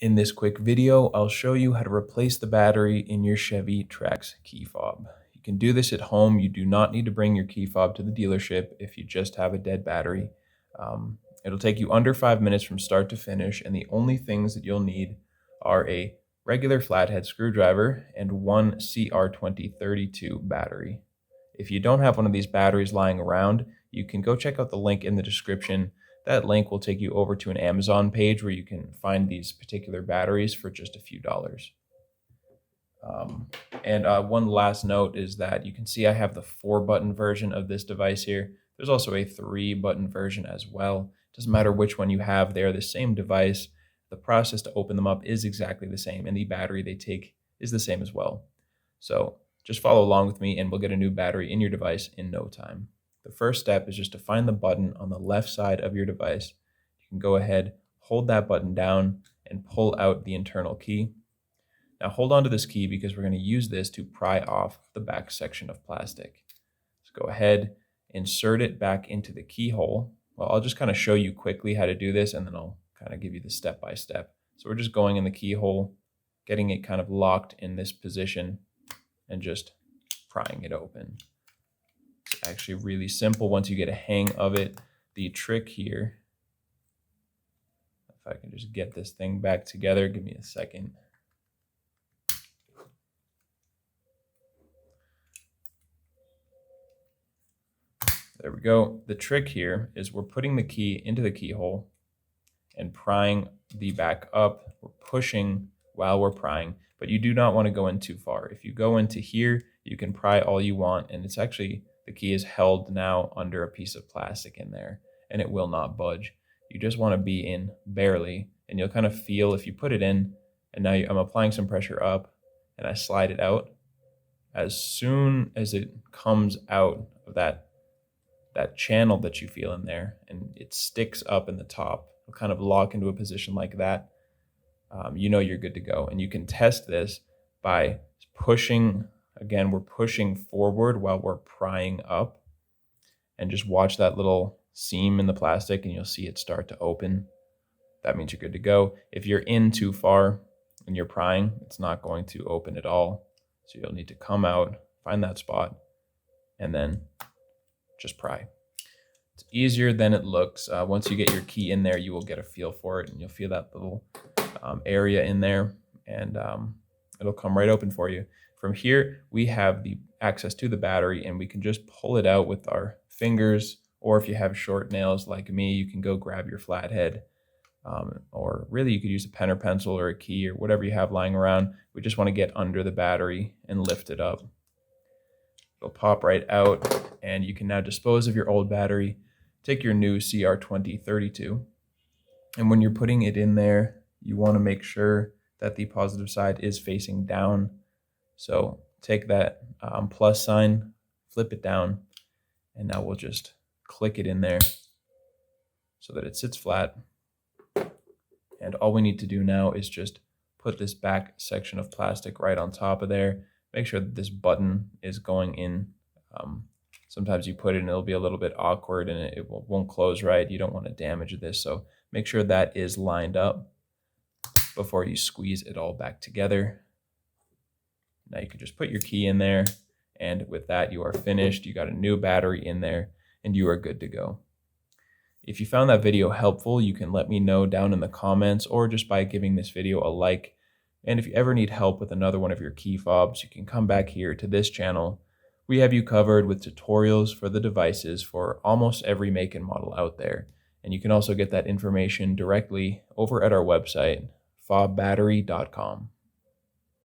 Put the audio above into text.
In this quick video, I'll show you how to replace the battery in your Chevy Trax key fob. You can do this at home. You do not need to bring your key fob to the dealership if you just have a dead battery. It'll take you under 5 minutes from start to finish, and the only things that you'll need are a regular flathead screwdriver and one CR2032 battery. If you don't have one of these batteries lying around, you can go check out the link in the description. That link will take you over to an Amazon page where you can find these particular batteries for just a few dollars. One last note is that you can see I have the 4-button version of this device here. There's also a 3-button version as well. Doesn't matter which one you have, they're the same device. The process to open them up is exactly the same, and the battery they take is the same as well. So just follow along with me and we'll get a new battery in your device in no time. The first step is just to find the button on the left side of your device. You can go ahead, hold that button down, and pull out the internal key. Now hold on to this key because we're going to use this to pry off the back section of plastic. So go ahead, insert it back into the keyhole. Well, I'll just kind of show you quickly how to do this, and then I'll kind of give you the step-by-step. So we're just going in the keyhole, getting it kind of locked in this position, and just prying it open. It's actually really simple once you get a hang of it. The trick here, if I can just get this thing back together, give me a second. There we go. The trick here is we're putting the key into the keyhole and prying the back up. We're pushing while we're prying, but you do not want to go in too far. If you go into here, you can pry all you want, and it's actually, the key is held now under a piece of plastic in there, and it will not budge. You just want to be in barely, and you'll kind of feel if you put it in, and now I'm applying some pressure up, and I slide it out. As soon as it comes out of that channel that you feel in there, and it sticks up in the top, it'll kind of lock into a position like that. You know you're good to go. And you can test this by pushing, again, we're pushing forward while we're prying up, and just watch that little seam in the plastic and you'll see it start to open. That means you're good to go. If you're in too far and you're prying, it's not going to open at all. So you'll need to come out, find that spot, and then just pry. It's easier than it looks. Once you get your key in there, you will get a feel for it, and you'll feel that little area in there, and it'll come right open for you. From here, we have the access to the battery, and we can just pull it out with our fingers, or if you have short nails like me, you can go grab your flathead, or really you could use a pen or pencil or a key or whatever you have lying around. We just want to get under the battery and lift it up. It'll pop right out, and you can now dispose of your old battery. Take your new CR2032, and when you're putting it in there, you want to make sure that the positive side is facing down. So take that plus sign, flip it down, and now we'll just click it in there so that it sits flat. And all we need to do now is just put this back section of plastic right on top of there. Make sure that this button is going in. Sometimes you put it and it'll be a little bit awkward and it won't close right. You don't want to damage this, so make sure that is lined up before you squeeze it all back together. Now you can just put your key in there, and with that you are finished. You got a new battery in there and you are good to go. If you found that video helpful, you can let me know down in the comments or just by giving this video a like. And if you ever need help with another one of your key fobs, you can come back here to this channel. We have you covered with tutorials for the devices for almost every make and model out there. And you can also get that information directly over at our website, FobBattery.com.